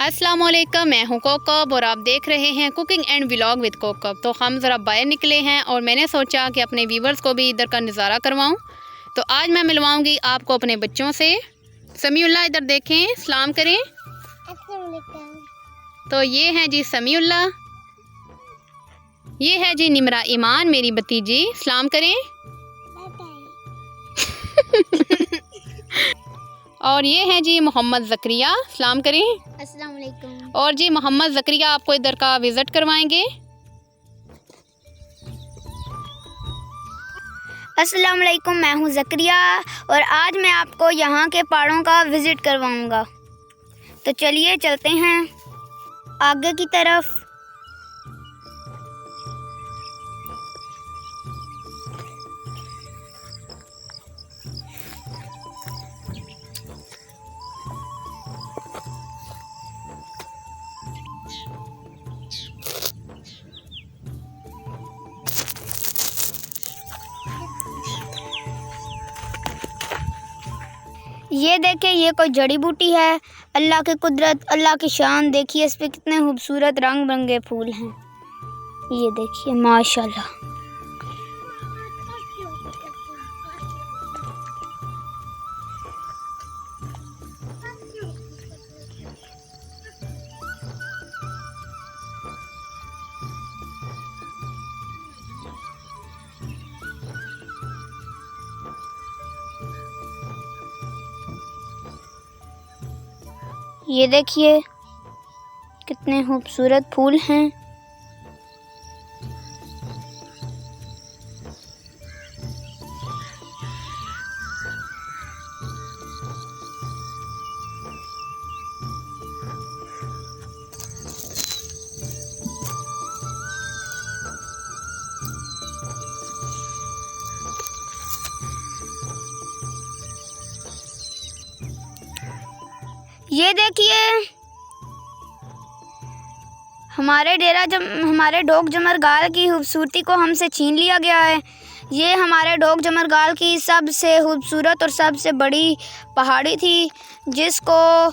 अस्सलाम वालेकुम, मैं हूँ कोकब और आप देख रहे हैं cooking and vlog with Kokab. तो हम ज़रा बाहर निकले हैं और मैंने सोचा कि अपने व्यूवर्स को भी इधर का नज़ारा करवाऊँ। तो आज मैं मिलवाऊँगी आपको अपने बच्चों से। समीउल्लाह इधर देखें, सलाम करें। तो ये है जी समीउल्लाह, ये है जी निमरा ईमान मेरी भतीजी, सलाम करें। और ये है जी मोहम्मद ज़करिया, सलाम करें। अस्सलाम वालेकुम। और जी मोहम्मद ज़करिया आपको इधर का विज़िट करवाएंगे। अस्सलाम वालेकुम, मैं हूँ ज़करिया और आज मैं आपको यहाँ के पहाड़ों का विज़िट करवाऊँगा। तो चलिए चलते हैं आगे की तरफ। ये देखिए, ये कोई जड़ी बूटी है। अल्लाह की कुदरत, अल्लाह की शान देखिए, इस पे कितने खूबसूरत रंग बिरंगे फूल हैं। ये देखिए माशाल्लाह। ये देखिए कितने खूबसूरत फूल हैं। ये देखिए हमारे डोग जमरगाल की खूबसूरती को हमसे छीन लिया गया है। ये हमारे डोग जमरगाल की सबसे खूबसूरत और सबसे बड़ी पहाड़ी थी, जिसको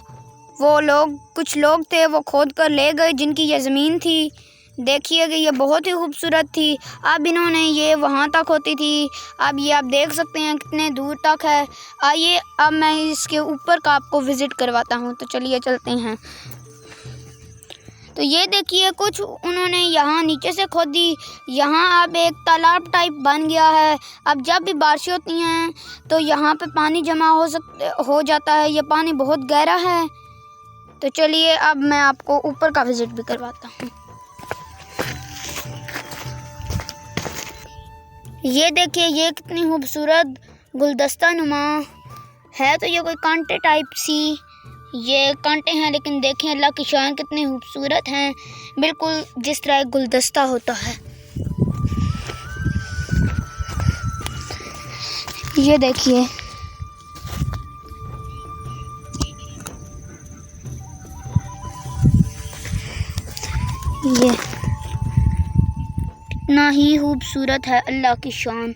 कुछ लोग थे वो खोद कर ले गए, जिनकी ये ज़मीन थी। देखिए कि ये बहुत ही खूबसूरत थी। अब इन्होंने ये वहाँ तक होती थी, अब ये आप देख सकते हैं कितने दूर तक है। आइए अब मैं इसके ऊपर का आपको विज़िट करवाता हूँ। तो चलिए चलते हैं। तो ये देखिए कुछ उन्होंने यहाँ नीचे से खोदी, यहाँ अब एक तालाब टाइप बन गया है। अब जब भी बारिश होती हैं तो यहाँ पे पानी जमा हो जाता है। ये पानी बहुत गहरा है। तो चलिए अब मैं आपको ऊपर का विज़िट भी करवाता हूँ। ये देखिए ये कितनी खूबसूरत गुलदस्ता नुमा है। तो ये कोई कांटे टाइप सी ये कांटे हैं, लेकिन देखें अल्लाह की शान कितने खूबसूरत हैं, बिल्कुल जिस तरह एक गुलदस्ता होता है। ये देखिए ये कितना ही खूबसूरत है, अल्लाह की शान।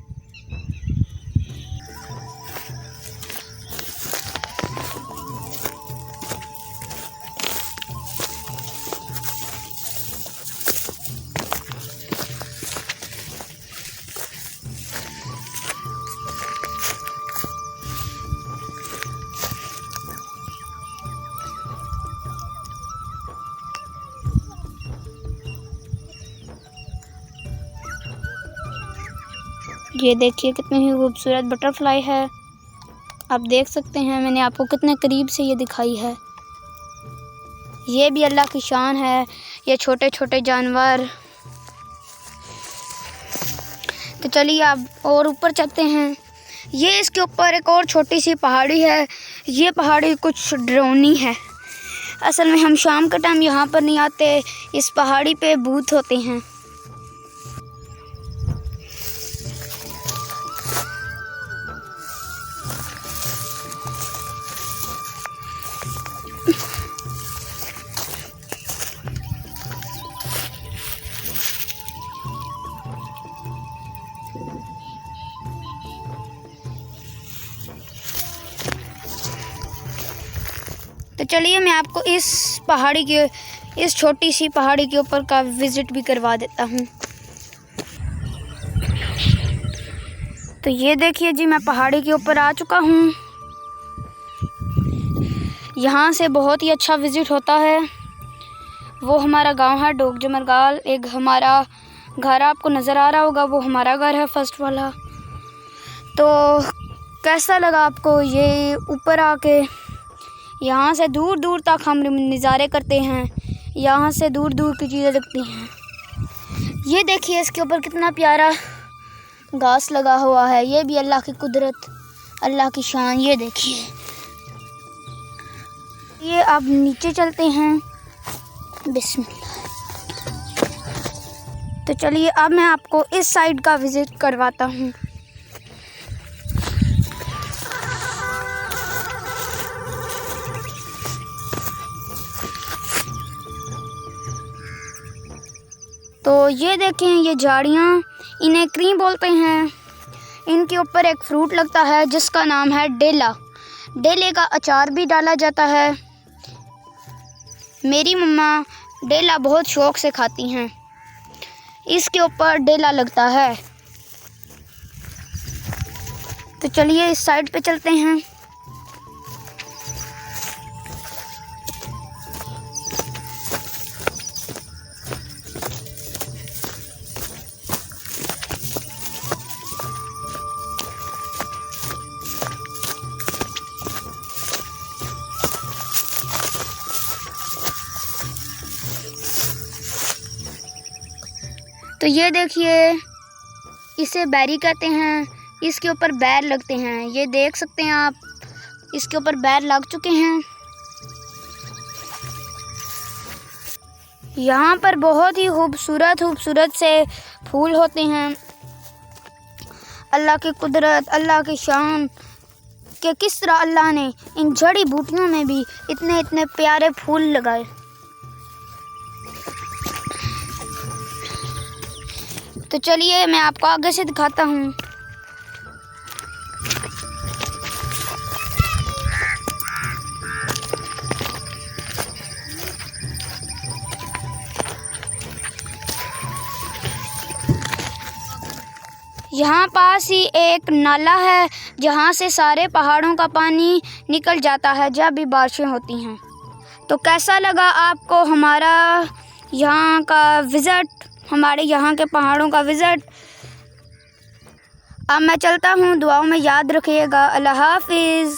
ये देखिए कितनी ही खूबसूरत बटरफ्लाई है। आप देख सकते हैं मैंने आपको कितने करीब से ये दिखाई है। ये भी अल्लाह की शान है, ये छोटे छोटे जानवर। तो चलिए आप और ऊपर चलते हैं। ये इसके ऊपर एक और छोटी सी पहाड़ी है। ये पहाड़ी कुछ डरावनी है। असल में हम शाम के टाइम यहाँ पर नहीं आते, इस पहाड़ी पे भूत होते हैं। तो चलिए मैं आपको इस छोटी सी पहाड़ी के ऊपर का विज़िट भी करवा देता हूँ। तो ये देखिए जी, मैं पहाड़ी के ऊपर आ चुका हूँ। यहाँ से बहुत ही अच्छा विज़िट होता है। वो हमारा गांव है डोग जमरगाल। एक हमारा घर आपको नज़र आ रहा होगा, वो हमारा घर है फर्स्ट वाला। तो कैसा लगा आपको ये ऊपर आके? यहाँ से दूर दूर तक हम नज़ारे करते हैं, यहाँ से दूर दूर की चीज़ें दिखती हैं। ये देखिए इसके ऊपर कितना प्यारा घास लगा हुआ है। ये भी अल्लाह की कुदरत, अल्लाह की शान। ये देखिए, ये अब नीचे चलते हैं। बिस्मिल्लाह। तो चलिए अब मैं आपको इस साइड का विज़िट करवाता हूँ। तो ये देखें, ये झाड़ियाँ, इन्हें क्रीम बोलते हैं। इनके ऊपर एक फ्रूट लगता है जिसका नाम है डेला। डेले का अचार भी डाला जाता है। मेरी मम्मा डेला बहुत शौक़ से खाती हैं। इसके ऊपर डेला लगता है। तो चलिए इस साइड पे चलते हैं। तो ये देखिए, इसे बैरी कहते हैं। इसके ऊपर बैर लगते हैं। ये देख सकते हैं आप, इसके ऊपर बैर लग चुके हैं। यहाँ पर बहुत ही खूबसूरत से फूल होते हैं। अल्लाह की कुदरत, अल्लाह की शान कि किस तरह अल्लाह ने इन जड़ी बूटियों में भी इतने प्यारे फूल लगाए। तो चलिए मैं आपको आगे से दिखाता हूँ। यहाँ पास ही एक नाला है जहाँ से सारे पहाड़ों का पानी निकल जाता है जब भी बारिशें होती हैं। तो कैसा लगा आपको हमारा यहाँ का विज़िट, हमारे यहाँ के पहाड़ों का विज़िट? अब मैं चलता हूँ, दुआओं में याद रखिएगा। अल्लाह हाफिज़।